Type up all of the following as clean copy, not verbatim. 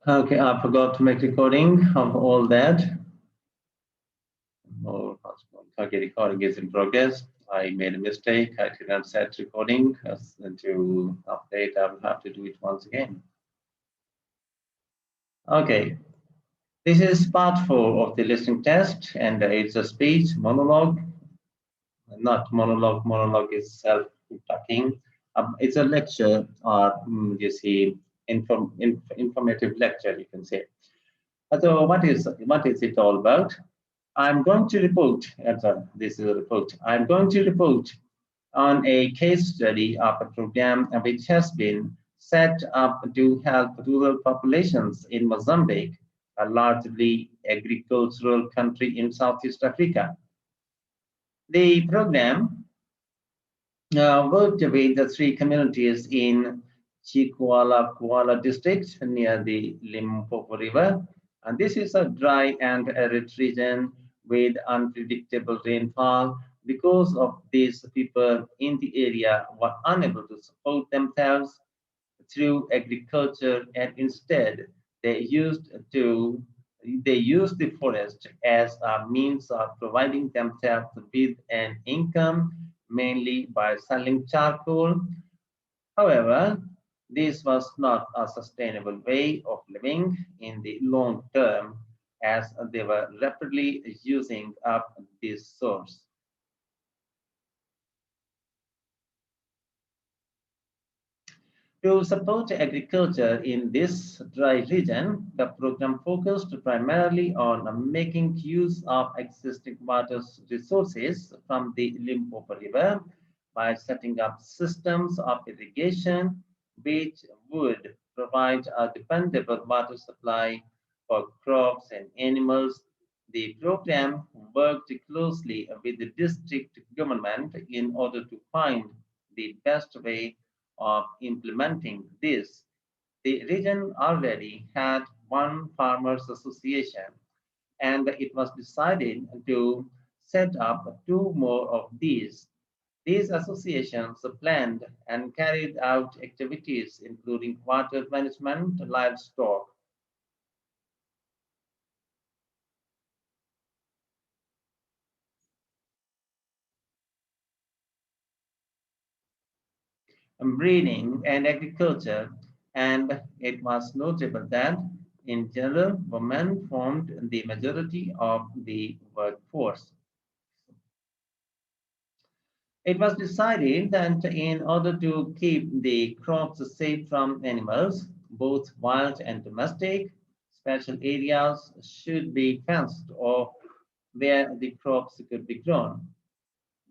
Okay, I forgot to make recording of all that. Okay, recording is in progress. I made a mistake. I did not set recording. To update, I will have to do it once again. Okay, this is part 4 of the listening test, and it's a speech monologue. Not monologue. Monologue is self-talking. It's a lecture, or you see, informative lecture, you can say. So, what is it all about? I'm going to report, this is a report. I'm going to report on a case study of a program which has been set up to help rural populations in Mozambique, a largely agricultural country in Southeast Africa. The program worked with the 3 communities in Chikwala district near the Limpopo River. And this is a dry and arid region with unpredictable rainfall. Because of this, people in the area were unable to support themselves through agriculture, and instead to they used the forest as a means of providing themselves with an income, mainly by selling charcoal. However, this was not a sustainable way of living in the long term, as they were rapidly using up this source. To support agriculture in this dry region, the program focused primarily on making use of existing water resources from the Limpopo River by setting up systems of irrigation which would provide a dependable water supply for crops and animals. The program worked closely with the district government in order to find the best way of implementing this. The region already had one farmers association, and it was decided to set up 2 more of these. These associations planned and carried out activities including water management, livestock, breeding, and agriculture, and it was notable that, in general, women formed the majority of the workforce. It was decided that in order to keep the crops safe from animals, both wild and domestic, special areas should be fenced off where the crops could be grown.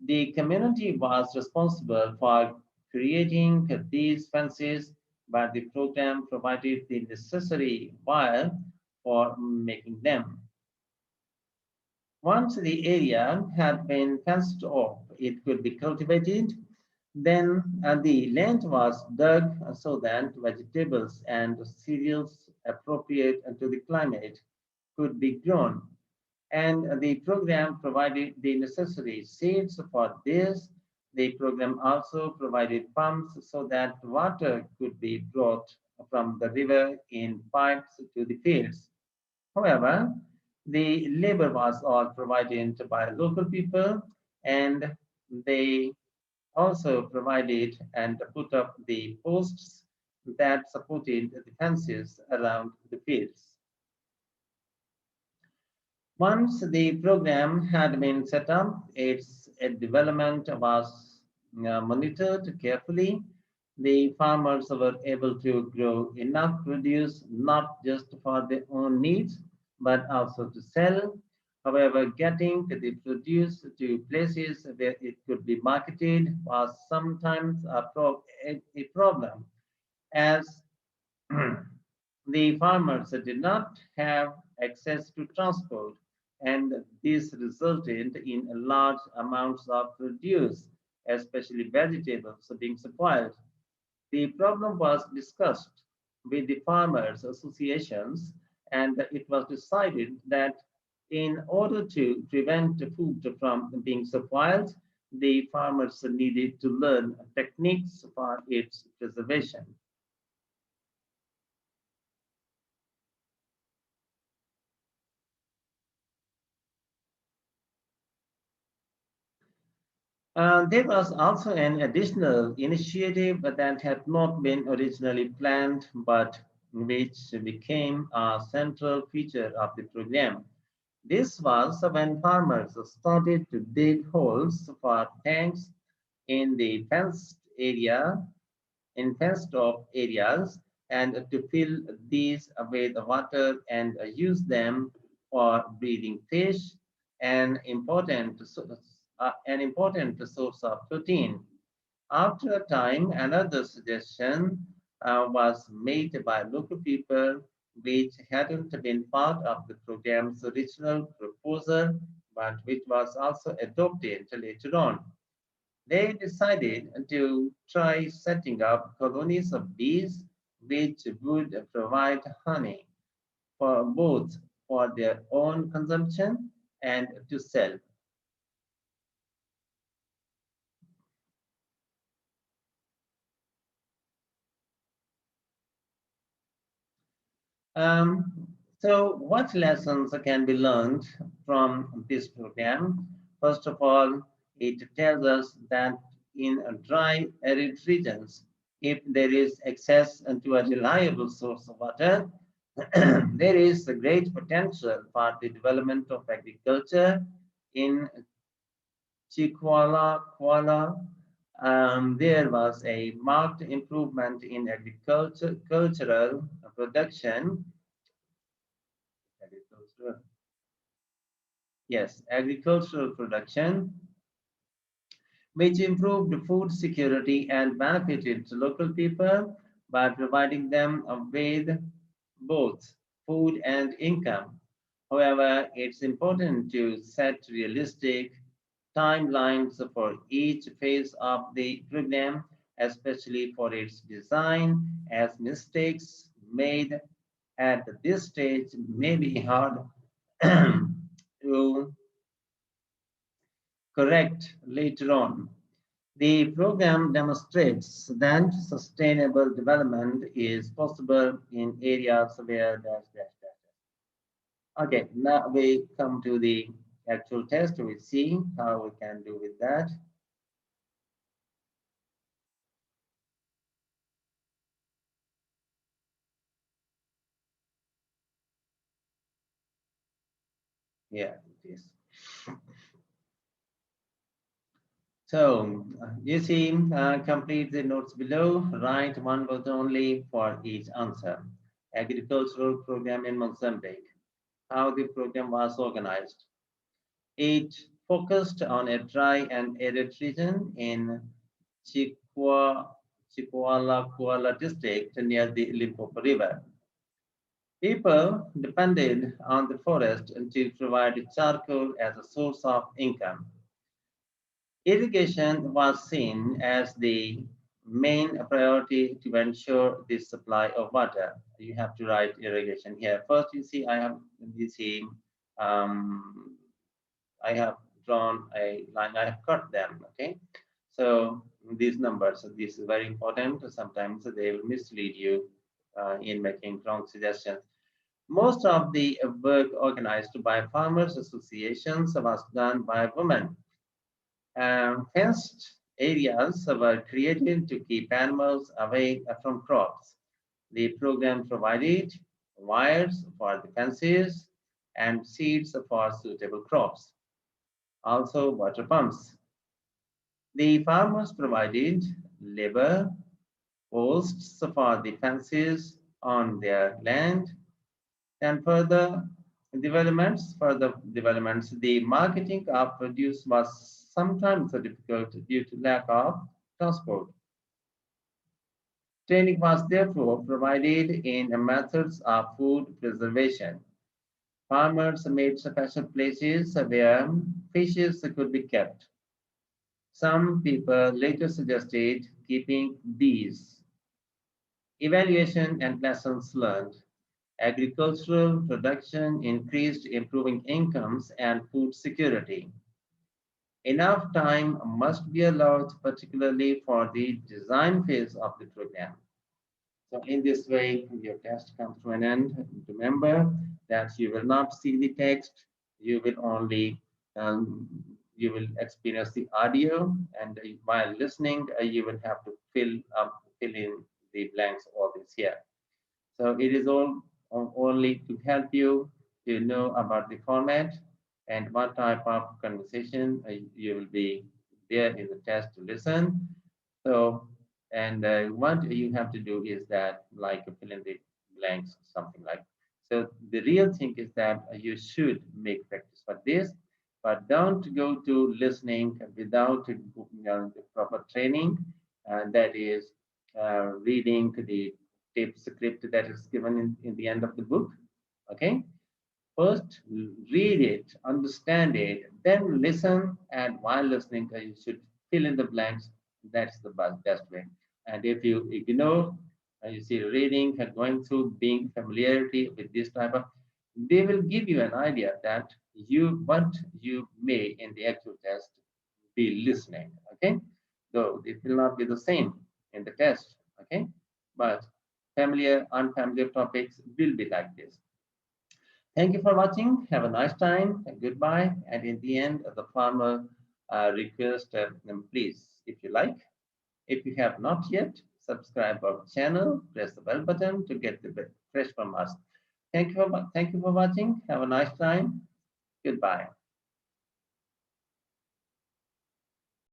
The community was responsible for creating these fences, but the program provided the necessary wire for making them. Once the area had been fenced off, it could be cultivated. Then the land was dug so that vegetables and cereals appropriate to the climate could be grown. And the program provided the necessary seeds for this. The program also provided pumps so that water could be brought from the river in pipes to the fields. However, the labor was all provided by local people, and they also provided and put up the posts that supported the fences around the fields. Once the program had been set up, its development was monitored carefully. The farmers were able to grow enough produce not just for their own needs, but also to sell. However, getting the produce to places where it could be marketed was sometimes a problem, as the farmers did not have access to transport, and this resulted in large amounts of produce, especially vegetables, being spoiled. The problem was discussed with the farmers' associations, and it was decided that in order to prevent the food from being spoiled, the farmers needed to learn techniques for its preservation. There was also an additional initiative that had not been originally planned, but which became a central feature of the program. This was when farmers started to dig holes for tanks in the fenced off areas and to fill these with water and use them for breeding fish, an important source of protein. After a time, another suggestion was made by local people, which hadn't been part of the program's original proposal, but which was also adopted later on. They decided to try setting up colonies of bees, which would provide honey for both for their own consumption and to sell. So, what lessons can be learned from this program? First of all, it tells us that in dry, arid regions, if there is access to a reliable source of water, there is a great potential for the development of agriculture in Kuala. There was a marked improvement in cultural production. Agricultural, yes, agricultural production, which improved food security and benefited local people by providing them with both food and income. However, it's important to set realistic timelines for each phase of the program, especially for its design, as mistakes made at this stage may be hard to correct later on. The program demonstrates that sustainable development is possible in areas where dash, dash, dash. Okay, now we come to the actual test. We see how we can do with that. Yeah, it is. So you see, complete the notes below. Write one word only for each answer. Agricultural program in Mozambique. How the program was organized. It focused on a dry and arid region in Chiqua, Kuala district near the Limpopo River. People depended on the forest to provide charcoal as a source of income. Irrigation was seen as the main priority to ensure the supply of water. You have to write irrigation here. First, you see, um, I have drawn a line. I have cut them. Okay, so these numbers. So this is very important. Sometimes they will mislead you in making wrong suggestions. Most of the work organized by farmers associations was done by women. Fenced areas were created to keep animals away from crops. The program provided wires for the fences and seeds for suitable crops, also water pumps. The farmers provided labor posts for the fences on their land and further developments, the marketing of produce was sometimes difficult due to lack of transport. Training was therefore provided in methods of food preservation. Farmers made special places where fishes could be kept. Some people later suggested keeping bees. Evaluation and lessons learned. Agricultural production increased, improving incomes and food security. Enough time must be allowed, particularly for the design phase of the program. So in this way, your test comes to an end. Remember that you will not see the text, you will only um, you will experience the audio, and while listening, you will have to fill in the blanks, all this here. So it is all only to help you to know about the format and what type of conversation you will be there in the test to listen. So, and what you have to do is that, like, fill in the blanks, something like. So the real thing is that you should make practice for this, but don't go to listening without the proper training, and that is reading the tape script that is given in the end of the book. Okay, first read it, understand it, then listen, and while listening, you should fill in the blanks. That's the best way. And if you ignore, you see reading and going through, being familiarity with this type of, they will give you an idea that what you may in the actual test be listening. Okay, though it will not be the same in the test. Okay, but familiar, unfamiliar topics will be like this. Thank you for watching. Have a nice time and goodbye. And in the end, the farmer request, please, if you like, if you have not yet, subscribe our channel, press the bell button to get the fresh from us. Thank you for watching. Have a nice time. Goodbye.